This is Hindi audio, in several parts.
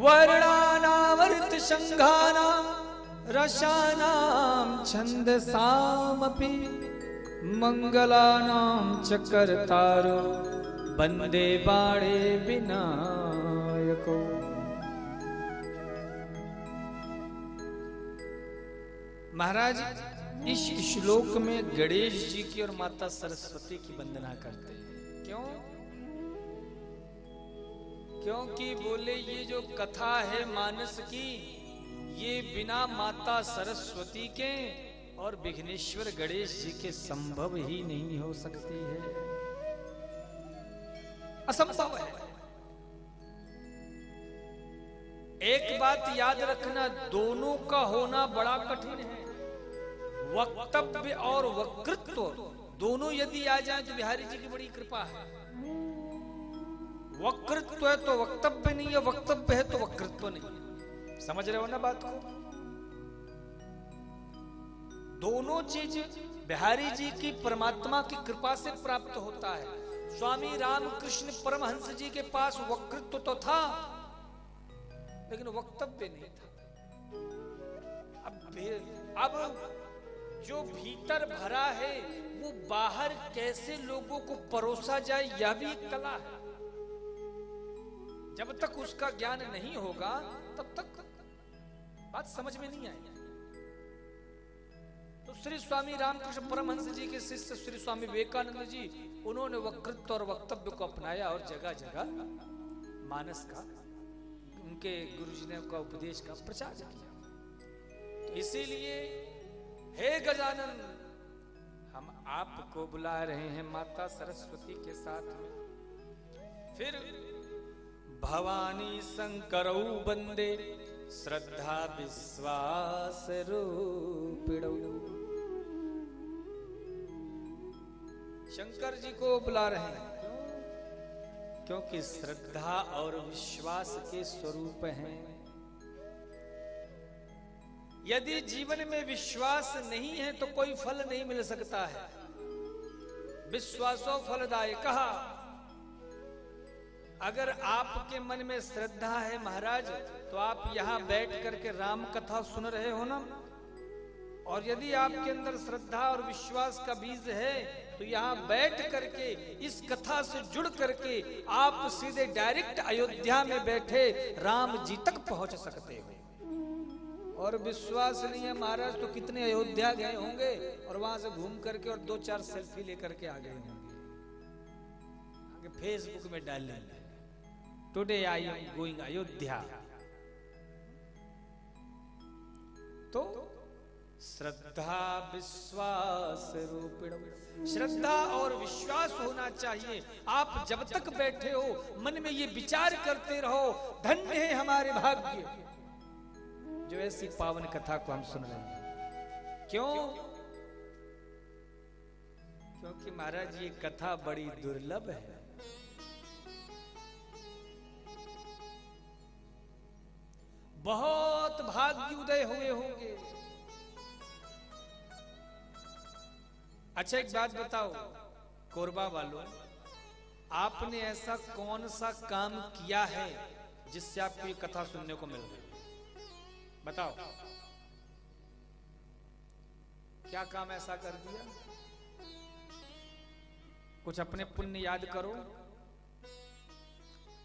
वर्णानामर्थ संघानां रसानां छन्दसामपि मंगलानां च कर्तारो वंदे बाणे विनायको। महाराज इस श्लोक में गणेश जी की और माता सरस्वती की वंदना करते हैं। क्यों? क्योंकि बोले ये जो कथा है मानस की, ये बिना माता सरस्वती के और विघ्नेश्वर गणेश जी के संभव ही नहीं हो सकती है, असंभव है। एक बात याद रखना, दोनों का होना बड़ा कठिन है। वक्तव्य और वक्तृत्व दोनों यदि आ जाए तो बिहारी जी की बड़ी कृपा है। वक्तृत्व है तो वक्तव्य नहीं है, वक्तव्य है तो वक्तृत्व नहीं। समझ रहे हो ना बात को? दोनों चीज बिहारी जी की परमात्मा की कृपा से प्राप्त होता है। स्वामी रामकृष्ण परमहंस जी के पास वक्तृत्व तो था लेकिन वक्तव्य नहीं था। अब जो भीतर भरा है वो बाहर कैसे लोगों को परोसा जाए, यह भी एक कला है। जब तक उसका ज्ञान नहीं होगा तब तक बात समझ में नहीं आएगी। तो श्री स्वामी रामकृष्ण परमहंस जी के शिष्य श्री स्वामी विवेकानंद जी, उन्होंने वक्तृत्व और वक्तव्य को अपनाया और जगह जगह मानस का, उनके गुरुजी ने का उपदेश का प्रचार किया। तो इसीलिए हे गजानन, हम आपको बुला रहे हैं माता सरस्वती के साथ में। फिर भवानी शंकरौ वंदे श्रद्धा विश्वास रूपिणौ। शंकर जी को बुला रहे हैं क्योंकि श्रद्धा और विश्वास के स्वरूप हैं। यदि जीवन में विश्वास नहीं है तो कोई फल नहीं मिल सकता है। विश्वासो फलदायकः। अगर आपके मन में श्रद्धा है महाराज, तो आप यहां बैठ करके राम कथा सुन रहे हो ना, और यदि आपके अंदर श्रद्धा और विश्वास का बीज है तो यहां बैठ करके इस कथा से जुड़ करके आप सीधे डायरेक्ट अयोध्या में बैठे राम जी तक पहुंच सकते हो। और विश्वास नहीं है महाराज तो कितने अयोध्या गए होंगे और वहां से घूम करके और 2-4 सेल्फी लेकर के आ गए होंगे, आगे फेसबुक में डाल लेंगे, today I am going Ayodhya. तो श्रद्धा विश्वास रूपिण, श्रद्धा और विश्वास होना चाहिए। आप जब तक बैठे हो मन में ये विचार करते रहो, धन्य है हमारे भाग्य जो ऐसी पावन कथा को हम सुन रहे हैं। क्यों? क्योंकि महाराज ये कथा बड़ी दुर्लभ है। बहुत भाग्य उदय हुए होंगे। अच्छा एक बात बताओ कोरबा वालों, आपने ऐसा कौन सा काम किया है जिससे आपको ये कथा सुनने को मिल रही है? बताओ, क्या काम ऐसा कर दिया? कुछ अपने पुण्य याद करो।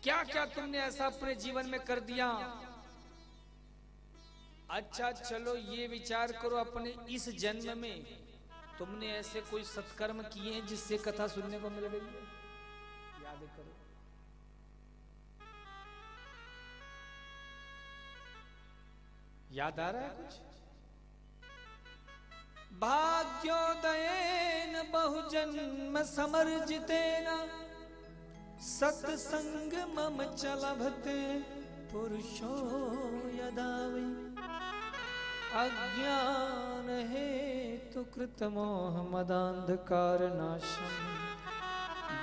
क्या क्या तुमने ऐसा अपने जीवन में कर दिया? अच्छा चलो ये विचार करो, अपने इस जन्म में तुमने ऐसे कोई सत्कर्म किए हैं जिससे कथा सुनने को मिल गई है? याद करो। याद आ रहा है कुछ? भाग्योदयेन बहुजन्म समर्जितेन सत्संग मम चलभते पुरुषो यदा वै अज्ञान हेतु कृत मोह मदांधकार नाशम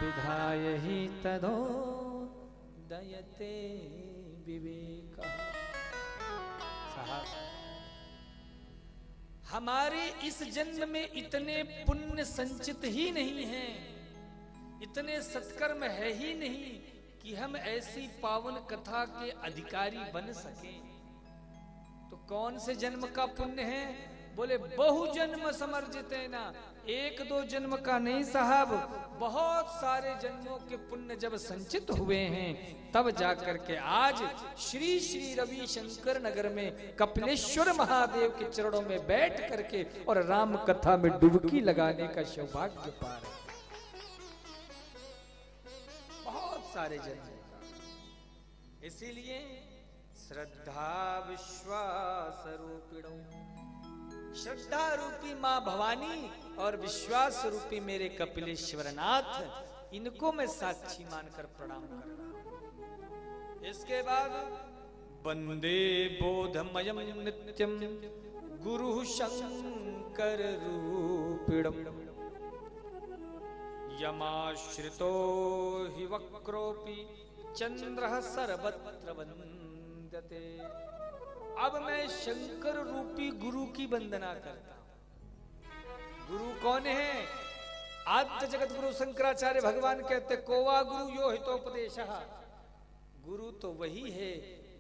विधाय ही तदो दयते विवेका। हमारे इस जन्म में इतने पुण्य संचित ही नहीं हैं, इतने सत्कर्म है ही नहीं कि हम ऐसी पावन कथा के अधिकारी बन सके, तो कौन से जन्म का पुण्य है? बोले बहु जन्म समर्जित है ना, एक दो जन्म का नहीं साहब, बहुत सारे जन्मों के पुण्य जब संचित हुए हैं तब जाकर के आज श्री श्री रविशंकर नगर में कपिलेश्वर महादेव के चरणों में बैठ करके और राम कथा में डुबकी लगाने का सौभाग्य पा रहे। बहुत सारे जन्मों का, इसीलिए श्रद्धा विश्वास रूपिणो, श्रद्धा रूपी मां भवानी और विश्वास रूपी मेरे कपिलेश्वर नाथ, इनको मैं साक्षी मानकर प्रणाम कर रहा हूं। इसके बाद वंदे बोधमयम नित्यम गुरु शंकर रूपिणम, यमाश्रितो हि वक्रोपि चंद्रः सर्वत्र वंदते। अब मैं शंकर रूपी गुरु की वंदना करता हूं। गुरु कौन है? आद्य जगत गुरु शंकराचार्य भगवान कहते कोवा गुरु यो हितोपदेशः। गुरु तो वही है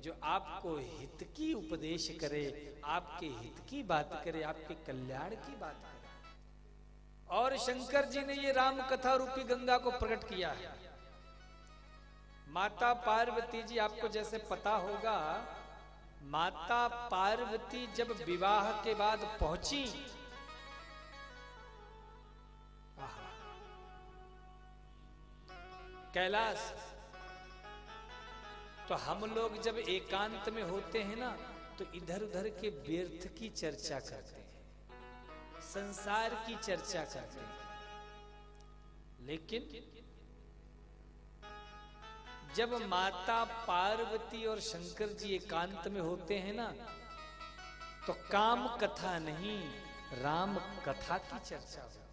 जो आपको हित की उपदेश करे, आपके हित की बात करे, आपके कल्याण की बात करे। और शंकर जी ने ये राम कथा रूपी गंगा को प्रकट किया है। माता पार्वती जी, आपको जैसे पता होगा, माता पार्वती जब विवाह के बाद पहुंची, कैलाश, तो हम लोग जब एकांत में होते हैं ना तो इधर उधर के व्यर्थ की चर्चा करते हैं, संसार की चर्चा करते हैं। लेकिन जब माता पार्वती और शंकर जी एकांत में होते हैं ना तो काम कथा नहीं, राम कथा की चर्चा होती है।